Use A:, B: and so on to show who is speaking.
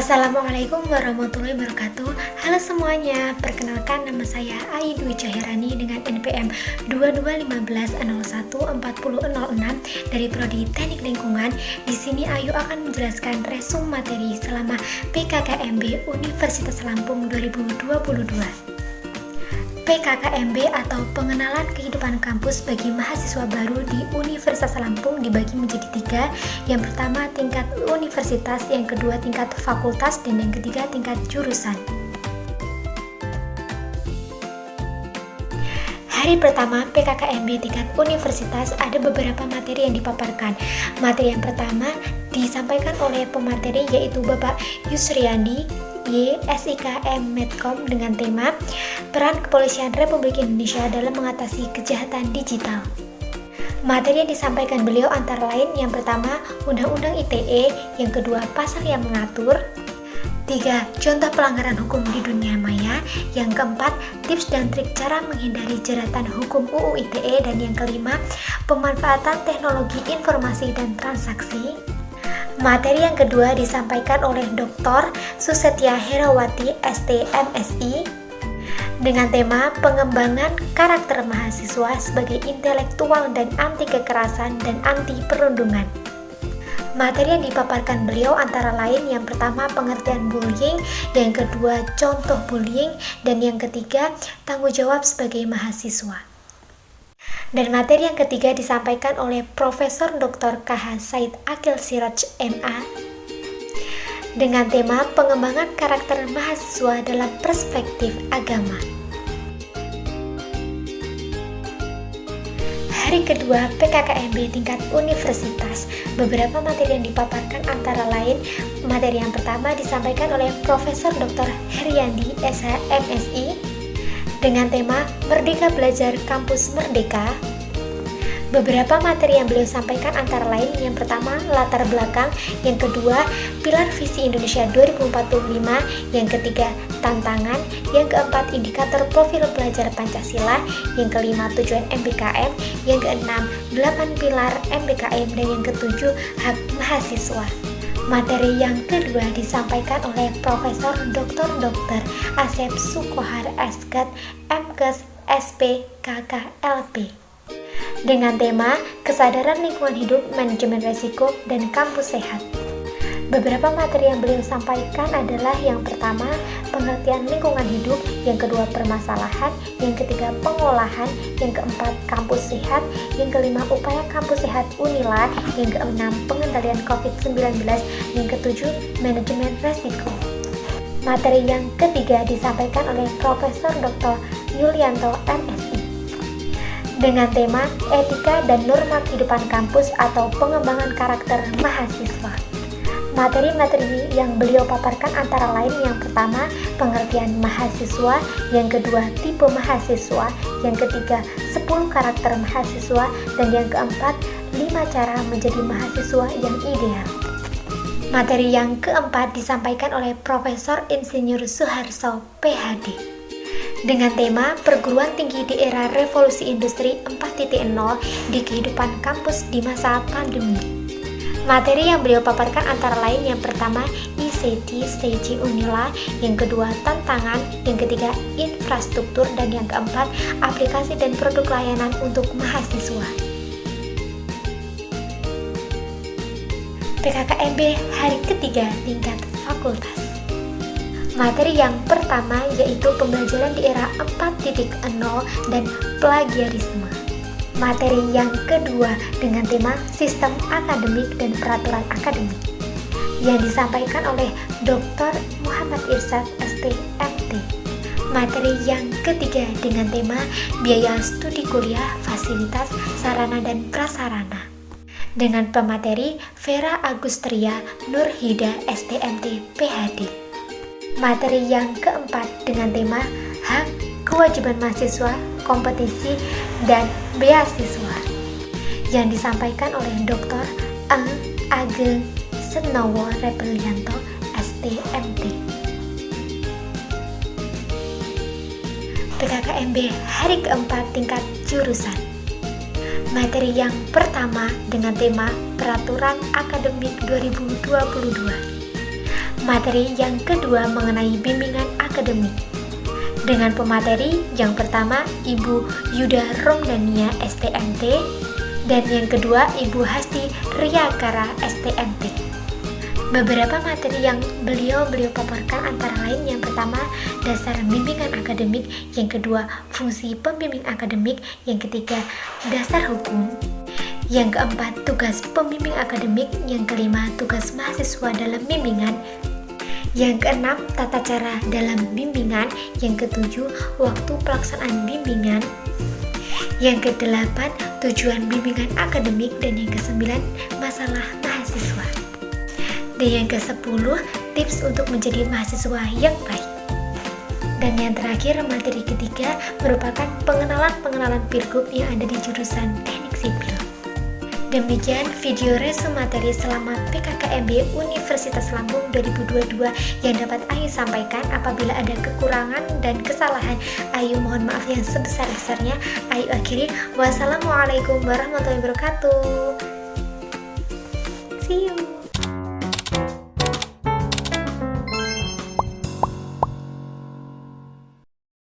A: Assalamualaikum warahmatullahi wabarakatuh. Halo semuanya, perkenalkan nama saya Ai Dwi Cahyarani dengan NPM 2215014006 dari Prodi Teknik Lingkungan. Di sini Ayu akan menjelaskan resum materi selama PKKMB Universitas Lampung 2022. PKKMB atau Pengenalan Kehidupan Kampus bagi mahasiswa baru di Universitas Lampung dibagi menjadi 3. Yang pertama tingkat universitas, yang kedua tingkat fakultas, dan yang ketiga tingkat jurusan. Hari pertama PKKMB tingkat universitas ada beberapa materi yang dipaparkan. Materi yang pertama disampaikan oleh pemateri yaitu Bapak Yusriandi SIKM Medcom dengan tema Peran Kepolisian Republik Indonesia dalam mengatasi kejahatan digital. Materi yang disampaikan beliau antara lain yang pertama Undang-Undang ITE, yang kedua pasal yang mengatur, 3. Contoh pelanggaran hukum di dunia maya, yang keempat tips dan trik cara menghindari jeratan hukum UU ITE, dan yang kelima pemanfaatan teknologi informasi dan transaksi. Materi yang kedua disampaikan oleh Dr. Susetya Herawati ST MSI dengan tema pengembangan karakter mahasiswa sebagai intelektual dan anti kekerasan dan anti perundungan. Materi yang dipaparkan beliau antara lain yang pertama pengertian bullying, yang kedua contoh bullying, dan yang ketiga tanggung jawab sebagai mahasiswa. Dan materi yang ketiga disampaikan oleh Profesor Dr. KH Said Akil Siraj MA dengan tema pengembangan karakter mahasiswa dalam perspektif agama. Hari kedua PKKMB tingkat universitas, beberapa materi yang dipaparkan antara lain materi yang pertama disampaikan oleh Profesor Dr. Heriandi SH MSI dengan tema Merdeka Belajar Kampus Merdeka. Beberapa materi yang beliau sampaikan antara lain yang pertama latar belakang, yang kedua pilar visi Indonesia 2045, yang ketiga tantangan, yang keempat indikator profil pelajar Pancasila, yang kelima tujuan MBKM, yang keenam 8 pilar MBKM, dan yang ketujuh hak mahasiswa. Materi yang kedua disampaikan oleh Profesor Dr. Asep Sukohar Esket MKes SP KKLP dengan tema kesadaran lingkungan hidup, manajemen resiko, dan kampus sehat. Beberapa materi yang beliau sampaikan adalah yang pertama pengertian lingkungan hidup, yang kedua permasalahan, yang ketiga pengolahan, yang keempat kampus sehat, yang kelima upaya kampus sehat Unila, yang keenam pengendalian COVID-19, yang ketujuh manajemen resiko. Materi yang ketiga disampaikan oleh Profesor Dr. Yulianto MSI dengan tema etika dan norma kehidupan kampus atau pengembangan karakter mahasiswa. Materi-materi yang beliau paparkan antara lain yang pertama pengertian mahasiswa, yang kedua tipe mahasiswa, yang ketiga 10 karakter mahasiswa, dan yang keempat 5 cara menjadi mahasiswa yang ideal. Materi yang keempat disampaikan oleh Profesor Insinyur Suharso PhD dengan tema perguruan tinggi di era revolusi industri 4.0 di kehidupan kampus di masa pandemi. Materi yang beliau paparkan antara lain yang pertama ICT Stage Unila, yang kedua tantangan, yang ketiga infrastruktur, dan yang keempat aplikasi dan produk layanan untuk mahasiswa. PKKMB hari ketiga tingkat fakultas. Materi yang pertama yaitu pembelajaran di era 4.0 dan plagiarisme. Materi yang kedua dengan tema sistem akademik dan peraturan akademik yang disampaikan oleh Dr. Muhammad Irsyad STMT. Materi yang ketiga dengan tema biaya studi kuliah, fasilitas, sarana dan prasarana dengan pemateri Vera Agustria Nurhida STMT PhD. Materi yang keempat dengan tema hak kewajiban mahasiswa, kompetisi, dan beasiswa yang disampaikan oleh Dr. Ageng Senowo Rebelianto STMT. PKKMB hari keempat tingkat jurusan. Materi yang pertama dengan tema Peraturan Akademik 2022. Materi yang kedua mengenai bimbingan akademik. Dengan pemateri yang pertama Ibu Yuda Romdania STMT dan yang kedua Ibu Hasti Riyakara STMT. Beberapa materi yang beliau paparkan antara lain yang pertama dasar bimbingan akademik, yang kedua fungsi pembimbing akademik, yang ketiga dasar hukum, yang keempat tugas pembimbing akademik, yang kelima tugas mahasiswa dalam bimbingan, yang keenam tata cara dalam bimbingan, yang ketujuh waktu pelaksanaan bimbingan, yang kedelapan tujuan bimbingan akademik, dan yang kesembilan masalah mahasiswa. Dan yang ke-10, tips untuk menjadi mahasiswa yang baik. Dan yang terakhir, materi ketiga merupakan pengenalan Pilgub yang ada di jurusan Teknik Sipil. Demikian video resume materi selama PKKMB Universitas Lampung 2022 yang dapat Ayu sampaikan. Apabila ada kekurangan dan kesalahan, Ayu mohon maaf yang sebesar-besarnya. Ayu akhiri, wassalamualaikum warahmatullahi wabarakatuh. See you.